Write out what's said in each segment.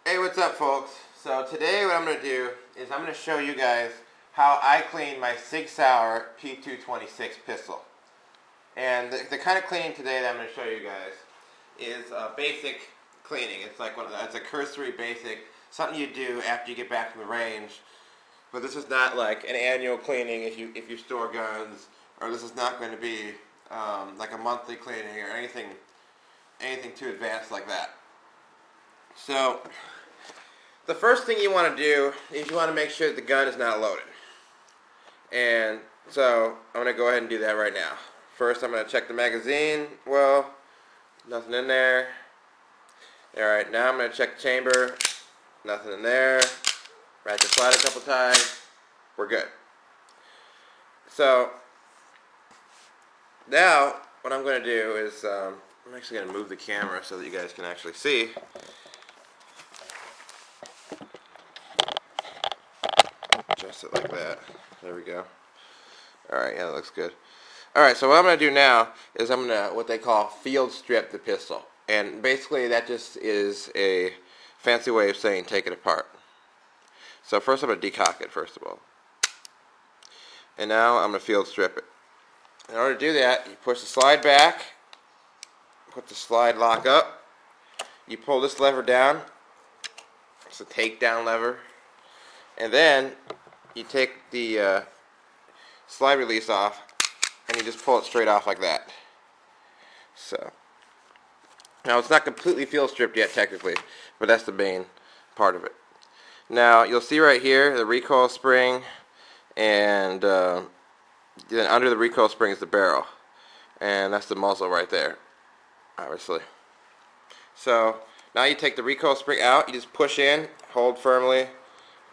Hey, what's up, folks? So today what I'm going to do is I'm going to show you guys how I clean my SIG Sauer P226 pistol. And the kind of cleaning today that I'm going to show you guys is basic cleaning. It's a cursory basic, something you do after you get back from the range. But this is not like an annual cleaning if you store guns, or this is not going to be like a monthly cleaning or anything too advanced like that. So the first thing you want to do is you want to make sure that the gun is not loaded. And so I'm going to go ahead and do that right now. First I'm going to check the magazine. Well, nothing in there. Alright, now I'm going to check the chamber. Nothing in there. Ratchet slide a couple times. We're good. So now what I'm going to do is I'm actually going to move the camera so that you guys can actually see. Adjust it like that. There we go. Alright, yeah, that looks good. Alright, so what I'm going to do now is I'm going to, what they call, field strip the pistol. And basically that just is a fancy way of saying take it apart. So first I'm going to decock it, first of all. And now I'm going to field strip it. In order to do that, you push the slide back, put the slide lock up, you pull this lever down, it's a takedown lever, and then you take the slide release off and you just pull it straight off like that. So now it's not completely field stripped yet technically, but that's the main part of it. Now you'll see right here the recoil spring, and then under the recoil spring is the barrel, and that's the muzzle right there, obviously. So now you take the recoil spring out, you just push in, hold firmly,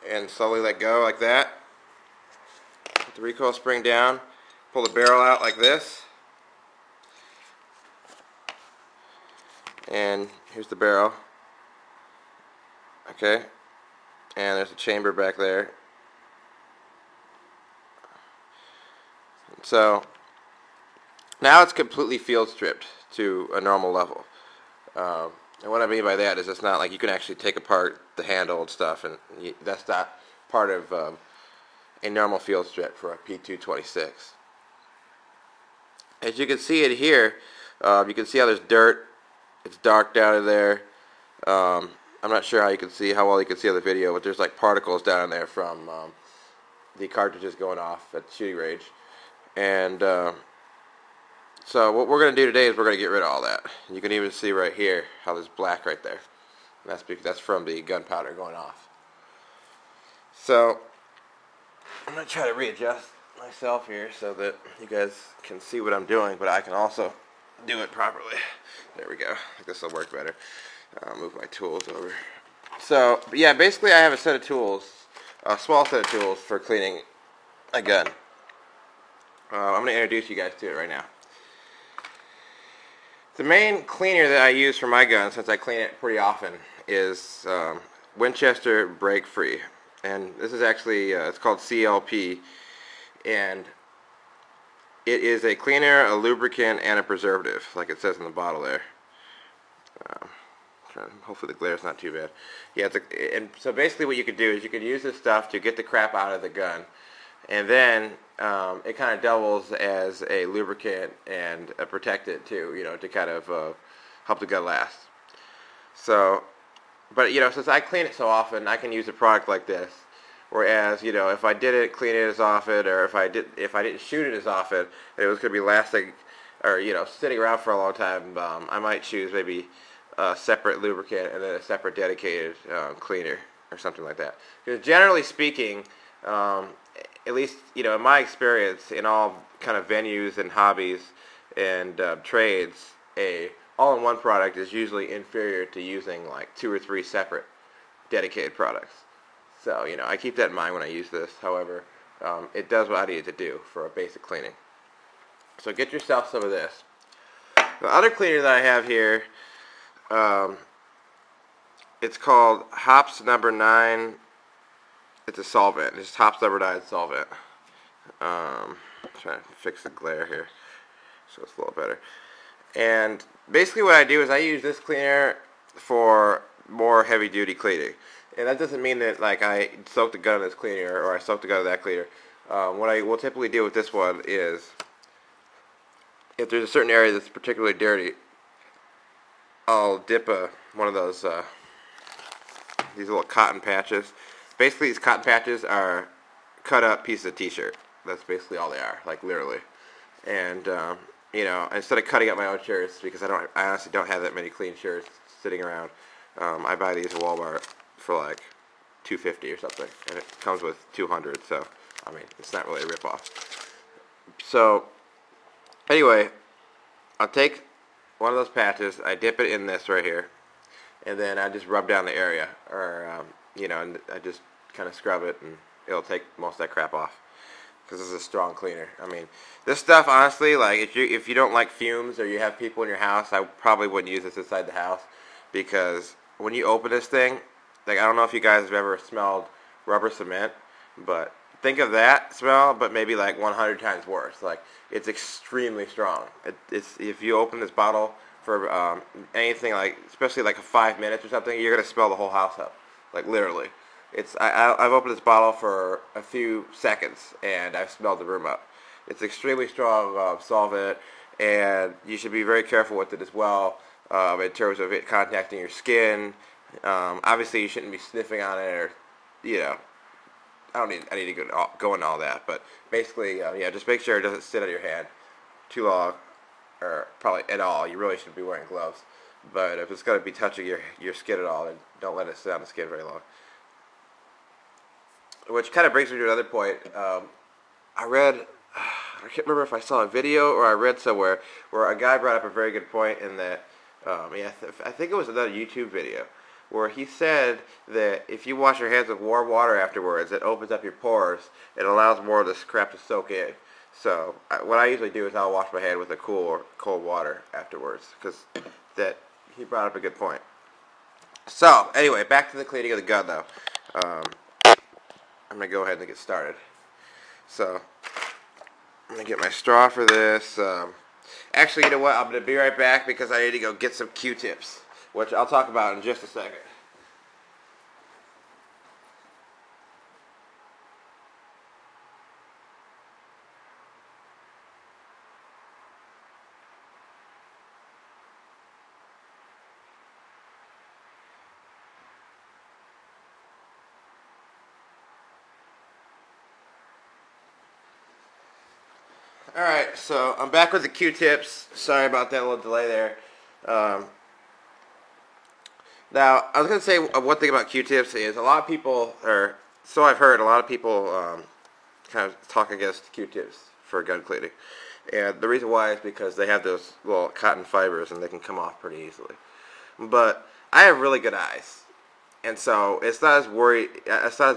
and slowly let go like that. Put the recoil spring down, pull the barrel out like this, and here's the barrel. Okay, and there's a chamber back there. So now it's completely field stripped to a normal level. And what I mean by that is it's not like you can actually take apart the handle and stuff, and that's not part of a normal field strip for a P226. As you can see it here, you can see how there's dirt. It's dark down in there. I'm not sure how well you can see on the video, but there's like particles down in there from the cartridges going off at the shooting range. And so what we're going to do today is we're going to get rid of all that. You can even see right here how there's black right there. And that's from the gunpowder going off. So I'm going to try to readjust myself here so that you guys can see what I'm doing, but I can also do it properly. There we go. I think this will work better. I'll move my tools over. So yeah, basically I have a set of tools, a small set of tools for cleaning a gun. I'm going to introduce you guys to it right now. The main cleaner that I use for my gun, since I clean it pretty often, is Winchester Break Free. And this is actually, it's called CLP, and it is a cleaner, a lubricant, and a preservative, like it says in the bottle there. Hopefully the glare is not too bad. Yeah, and so basically what you could do is you could use this stuff to get the crap out of the gun, and then it kind of doubles as a lubricant and a protectant too, to kind of help the gun last. So, but since I clean it so often, I can use a product like this. Whereas, if I didn't clean it as often, or if I didn't shoot it as often, it was going to be lasting, or sitting around for a long time. I might choose maybe a separate lubricant and then a separate dedicated cleaner or something like that. Because generally speaking, at least in my experience, in all kind of venues and hobbies and trades, a all-in-one product is usually inferior to using like 2 or 3 separate dedicated products. So I keep that in mind when I use this. However, it does what I need it to do for a basic cleaning. So get yourself some of this. The other cleaner that I have here, it's called Hops Number 9. It's a solvent. It's Hops Number 9 solvent. I'm trying to fix the glare here so it's a little better. And basically what I do is I use this cleaner for more heavy duty cleaning. And that doesn't mean that like I soak the gun in this cleaner or I soak the gun in that cleaner. What I will typically do with this one is, if there's a certain area that's particularly dirty, I'll dip one of those these little cotton patches. Basically, these cotton patches are cut up pieces of t-shirt. That's basically all they are, like literally. And you know, instead of cutting up my own shirts, because I honestly don't have that many clean shirts sitting around, I buy these at Walmart for like $2.50 or something, and it comes with 200. So I mean, it's not really a ripoff. So anyway, I'll take one of those patches, I dip it in this right here, and then I just rub down the area, or you know, and I just kind of scrub it, and it'll take most of that crap off. Because this is a strong cleaner. I mean, this stuff, honestly, like if you don't like fumes or you have people in your house, I probably wouldn't use this inside the house, because when you open this thing, like, I don't know if you guys have ever smelled rubber cement, but think of that smell, but maybe like 100 times worse. Like, it's extremely strong. It's if you open this bottle for anything, like especially like 5 minutes or something, you're gonna smell the whole house up, like literally. I've opened this bottle for a few seconds, and I've smelled the room up. It's extremely strong solvent, and you should be very careful with it as well, in terms of it contacting your skin. Obviously, you shouldn't be sniffing on it, or, you know, I need to go into all that, but basically, yeah, just make sure it doesn't sit on your hand too long, or probably at all. You really shouldn't be wearing gloves. But if it's going to be touching your skin at all, then don't let it sit on the skin very long. Which kind of brings me to another point. I can't remember if I saw a video or I read somewhere where a guy brought up a very good point in that, I think it was another YouTube video, where he said that if you wash your hands with warm water afterwards, it opens up your pores and allows more of this crap to soak in. So what I usually do is I'll wash my hand with a cold water afterwards, because he brought up a good point. So anyway, back to the cleaning of the gun though. I'm going to go ahead and get started. So, I'm going to get my straw for this. Actually, you know what? I'm going to be right back because I need to go get some Q-tips, which I'll talk about in just a second. Alright, so I'm back with the Q-tips. Sorry about that little delay there. Now, I was going to say one thing about Q-tips is a lot of people, or so I've heard, a lot of people kind of talk against Q-tips for gun cleaning. And the reason why is because they have those little cotton fibers and they can come off pretty easily. But I have really good eyes. And so it's not as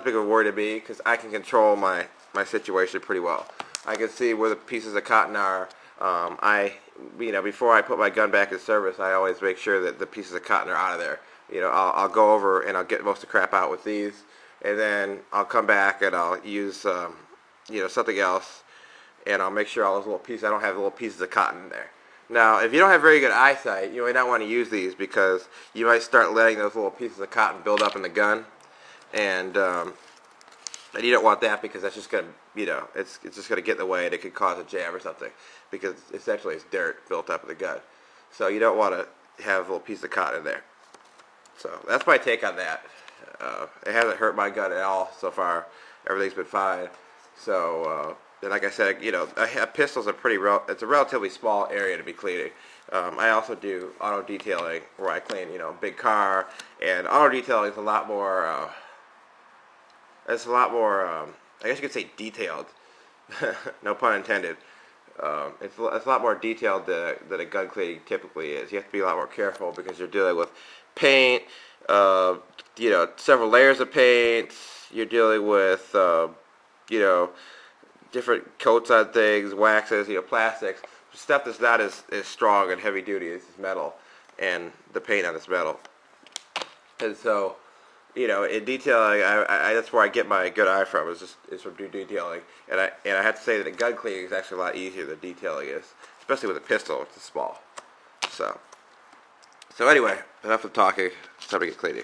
big of a worry to me because I can control my situation pretty well. I can see where the pieces of cotton are. Before I put my gun back in service, I always make sure that the pieces of cotton are out of there. You know, I'll go over and I'll get most of the crap out with these, and then I'll come back and I'll use, something else, and I'll make sure all those little pieces, I don't have little pieces of cotton in there. Now, if you don't have very good eyesight, you may not want to use these because you might start letting those little pieces of cotton build up in the gun, and you don't want that because that's just going to, it's just going to get in the way and it could cause a jam or something because essentially it's dirt built up in the gun. So you don't want to have a little piece of cotton in there. So that's my take on that. It hasn't hurt my gun at all so far. Everything's been fine. So, and like I said, pistols are it's a relatively small area to be cleaning. I also do auto detailing where I clean, a big car, and auto detailing is a lot more, I guess you could say detailed. No pun intended. It's a lot more detailed than a gun cleaning typically is. You have to be a lot more careful because you're dealing with paint, several layers of paint. You're dealing with, different coats on things, waxes, plastics, stuff that's not as strong and heavy duty as metal, and the paint on this metal. And so, in detailing, that's where I get my good eye from, is from detailing. And I have to say that gun cleaning is actually a lot easier than detailing is, especially with a pistol, which is small. So anyway, enough of talking. It's time to get cleaning.